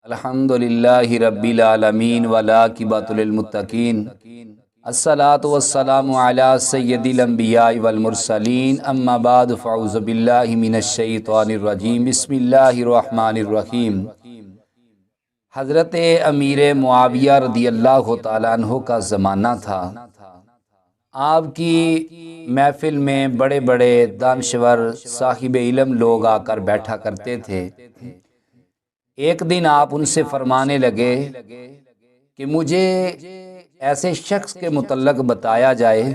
الحمدللہ رب العالمین والعاقبۃ للمتقین الصلاۃ والسلام علی سید الانبیاء والمرسلین اما بعد فاعوذ باللہ من الشیطان الرجیم بسم اللہ الرحمن الرحیم۔ حضرت امیر معاویہ رضی اللہ تعالیٰ عنہ کا زمانہ تھا۔ آپ کی محفل میں بڑے بڑے دانشور صاحب علم لوگ آ کر بیٹھا کرتے تھے۔ ایک دن آپ ان سے فرمانے لگے کہ مجھے ایسے شخص کے متعلق بتایا جائے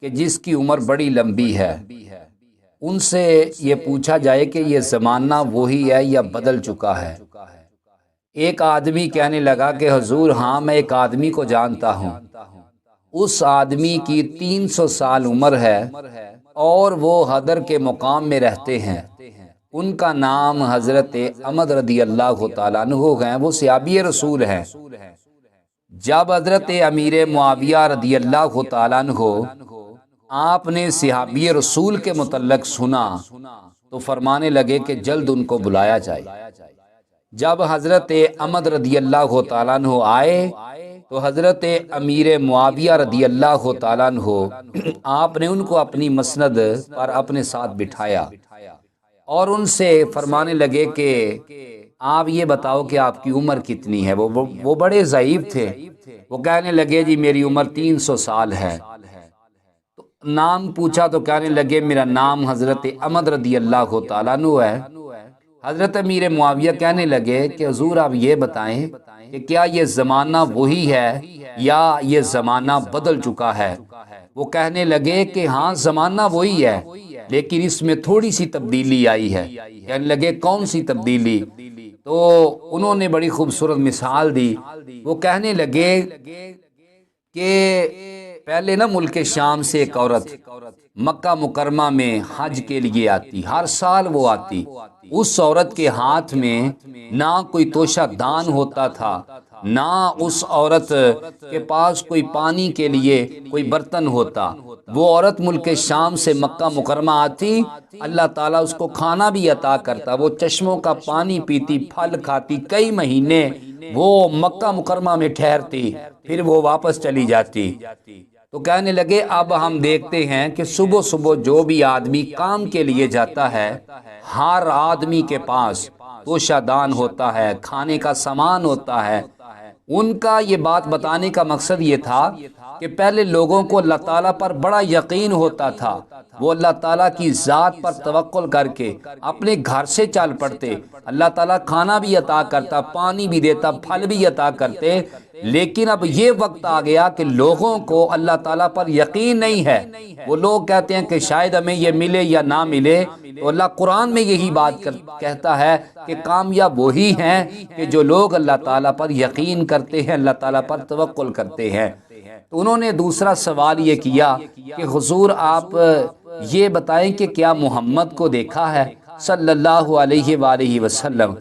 کہ جس کی عمر بڑی لمبی ہے۔ ان سے یہ پوچھا جائے کہ یہ زمانہ وہی ہے یا بدل چکا ہے۔ ایک آدمی کہنے لگا کہ حضور ہاں میں ایک آدمی کو جانتا ہوں، اس آدمی کی 300 سال عمر ہے اور وہ حضر کے مقام میں رہتے ہیں۔ ان کا نام حضرت احمد رضی اللہ تعالیٰ عنہ ہیں، وہ صحابی رسول ہیں۔ جب حضرت امیر معاویہ رضی اللہ تعالیٰ عنہ آپ نے صحابی رسول کے متعلق سنا تو فرمانے لگے کہ جلد ان کو بلایا جائے۔ جب حضرت احمد رضی اللہ تعالیٰ عنہ آئے تو حضرت امیر معاویہ رضی اللہ تعالیٰ عنہ آپ نے ان کو اپنی مسند پر اپنے ساتھ بٹھایا اور ان سے فرمانے لگے کہ آپ یہ بتاؤ کہ آپ کی عمر کتنی ہے۔ وہ بڑے ضعیف تھے، وہ کہنے لگے جی میری عمر 300 سال ہے۔ تو نام پوچھا تو کہنے لگے میرا نام حضرت احمد رضی اللہ تعالیٰ عنہ ہے۔ حضرت امیر معاویہ کہنے لگے کہ حضور آپ یہ بتائیں کہ کیا یہ زمانہ وہی ہے یا یہ زمانہ بدل چکا ہے؟ وہ کہنے لگے کہ ہاں زمانہ وہی ہے لیکن اس میں تھوڑی سی تبدیلی آئی ہے۔ کہنے لگے کون سی تبدیلی؟ تو انہوں نے بڑی خوبصورت مثال دی۔ وہ کہنے لگے کہ پہلے نا ملک شام سے ایک عورت مکہ مکرمہ میں حج کے لیے آتی، ہر سال وہ آتی۔ اس عورت کے ہاتھ میں نہ کوئی توشہ دان ہوتا تھا، نہ اس عورت کے پاس کوئی پانی کے لیے کوئی برتن ہوتا۔ وہ عورت ملک شام سے مکہ مکرمہ آتی، اللہ تعالیٰ اس کو کھانا بھی عطا کرتا، وہ چشموں کا پانی پیتی، پھل کھاتی، کئی مہینے وہ مکہ مکرمہ میں ٹھہرتی، پھر وہ واپس چلی جاتی۔ تو کہنے لگے اب ہم دیکھتے ہیں کہ صبح صبح جو بھی آدمی کام کے لیے جاتا ہے، ہر آدمی کے پاس توشہ دان ہوتا ہے، کھانے کا سامان ہوتا ہے۔ ان کا یہ بات بتانے کا مقصد یہ تھا کہ پہلے لوگوں کو اللہ تعالیٰ پر بڑا یقین ہوتا تھا، وہ اللہ تعالیٰ کی ذات پر توکل کر کے اپنے گھر سے چل پڑتے، اللہ تعالیٰ کھانا بھی عطا کرتا، پانی بھی دیتا، پھل بھی عطا کرتے۔ لیکن اب یہ وقت آ گیا کہ لوگوں کو اللہ تعالیٰ پر یقین نہیں ہے۔ وہ لوگ کہتے ہیں کہ شاید ہمیں یہ ملے یا نہ ملے، تو اللہ قرآن میں یہی بات کہتا ہے کہ کامیاب وہی ہیں کہ جو لوگ اللہ تعالیٰ پر یقین کرتے ہیں، اللہ تعالیٰ پر توکل کرتے ہیں۔ تو انہوں نے دوسرا سوال یہ کیا کہ حضور آپ یہ بتائیں کہ کیا محمد کو دیکھا ہے صلی اللہ علیہ وآلہ وسلم؟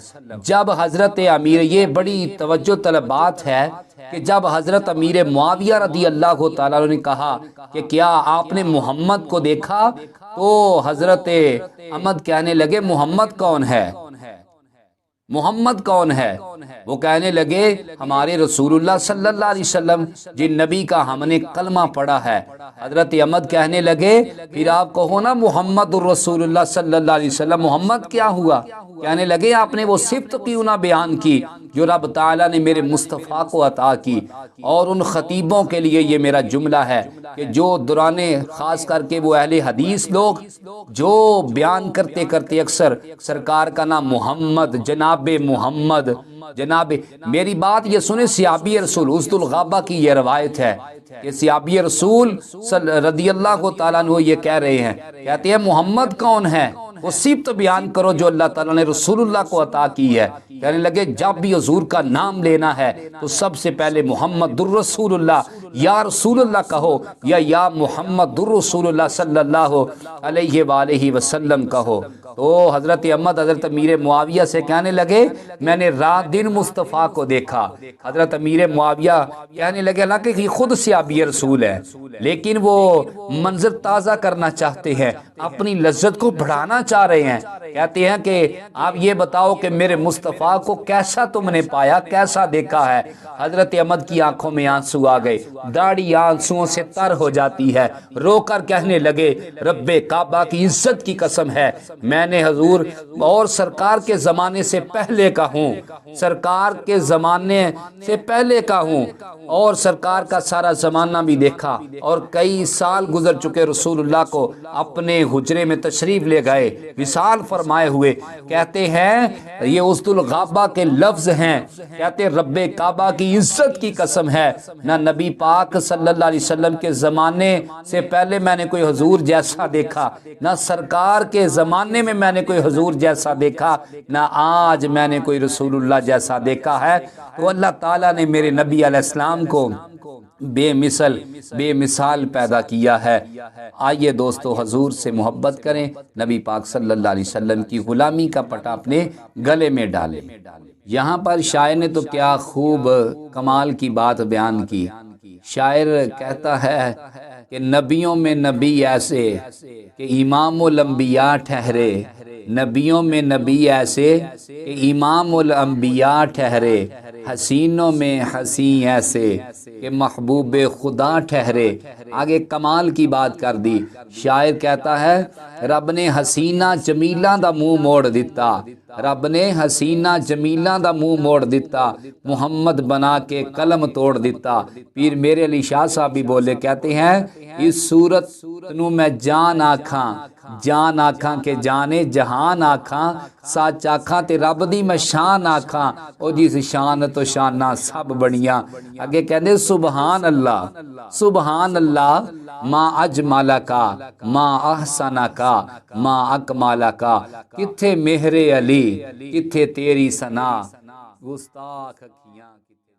جب حضرت امیر، یہ بڑی توجہ طلب بات ہے کہ جب حضرت امیر معاویہ رضی اللہ تعالیٰ عنہ نے کہا کہ کیا آپ نے محمد کو دیکھا، تو حضرت احمد کہنے لگے محمد کون ہے؟ محمد کون ہے؟ وہ کہنے لگے ہمارے رسول اللہ صلی اللہ علیہ وسلم جن نبی کا ہم نے کلمہ پڑھا ہے۔ حضرت احمد کہنے لگے پھر آپ کہو نا محمد الرسول اللہ صلی اللہ علیہ وسلم، محمد کیا ہوا؟ کہنے لگے آپ نے وہ صفت کیوں نہ بیان کی جو رب تعالیٰ نے میرے مصطفیٰ کو عطا کی؟ اور ان خطیبوں کے لیے یہ میرا جملہ ہے کہ جو دوران خاص کر کے وہ اہل حدیث لوگ جو بیان کرتے کرتے اکثر سرکار کا نام محمد، جناب محمد، جناب، میری بات یہ سنیں، صحابی رسول اسد الغابہ کی یہ روایت ہے کہ صحابی رسول رضی اللہ تعالیٰ عنہ یہ کہہ رہے ہیں، کہتے ہیں محمد کون ہے؟ وہ صفت بیان کرو جو اللہ تعالیٰ نے رسول اللہ کو عطا کی ہے۔ کہنے لگے جب بھی حضور کا نام لینا ہے تو سب سے پہلے محمد الرسول اللہ، یا رسول اللہ کہو یا محمد الرسول اللہ صلی اللہ علیہ وآلہ وسلم کہو۔ تو حضرت احمد حضرت امیر معاویہ سے کہنے لگے میں نے رات دن مصطفیٰ کو دیکھا۔ حضرت امیر معاویہ کہنے لگے حالانکہ یہ خود صحابی رسول ہے لیکن وہ منظر تازہ کرنا چاہتے ہیں، اپنی لذت کو بڑھانا چاہ رہے ہیں، کہتے ہیں کہ آپ یہ بتاؤ کہ میرے مصطفیٰ کو کیسا تم نے پایا، کیسا دیکھا ہے؟ حضرت احمد کی آنکھوں میں آنسو آ گئے، داڑھی آنسوؤں سے تر ہو جاتی ہے، رو کر کہنے لگے رب کعبہ کی عزت کی قسم ہے، میں نے حضور اور سرکار کے زمانے سے پہلے کا ہوں، سرکار کے زمانے سے پہلے کا ہوں، اور سرکار کا سارا زمانہ بھی دیکھا، اور کئی سال گزر چکے، رسول اللہ کو اپنے حجرے میں تشریف لے گئے وصال فرمائے ہوئے، کہتے ہیں یہ اسد الغابہ کے لفظ ہیں، کہتے رب کعبہ کی عزت کی قسم ہے، نہ نبی پاک صلی اللہ علیہ وسلم کے زمانے سے پہلے میں نے کوئی حضور جیسا دیکھا، نہ سرکار کے زمانے میں نے کوئی حضور جیسا دیکھا، نہ آج میں نے کوئی رسول اللہ جیسا دیکھا ہے۔ تو اللہ تعالیٰ نے میرے نبی علیہ السلام کو بے مثال پیدا کیا ہے۔ آئیے دوستو حضور سے محبت کریں، نبی پاک صلی اللہ علیہ وسلم کی غلامی کا پٹا اپنے گلے میں ڈالیں۔ یہاں پر شاعر نے تو کیا خوب کمال کی بات بیان کی۔ شاعر کہتا ہے کہ نبیوں میں نبی ایسے کہ امام الانبیاء ٹھہرے، نبیوں میں نبی ایسے کہ امام الانبیاء ٹھہرے، حسینوں میں حسین ایسے کہ محبوب خدا ٹھہرے۔ آگے کمال کی بات کر دی، شاعر کہتا ہے رب نے حسینہ جمیلہ دا منہ موڑ دیتا، رب نے حسینہ جمیلہ دا منہ موڑ دیتا، محمد بنا کے قلم توڑ دیتا۔ پیر میرے علی شاہ صاحب بھی بولے، کہتے ہیں اس صورت نو میں جان آکھاں کہ جانے جہان آکھاں، سچ آکھاں تے رب دی میں شان آکھاں، او جس شان تو شانہ سب بڑیاں۔ اگے کہندے سبحان اللہ ما اجمالا کا ما احسنا کا ما اکمالا کا، کتھے مہر علی کتھے تیری ثنا، گستاخ اکھیاں کتھے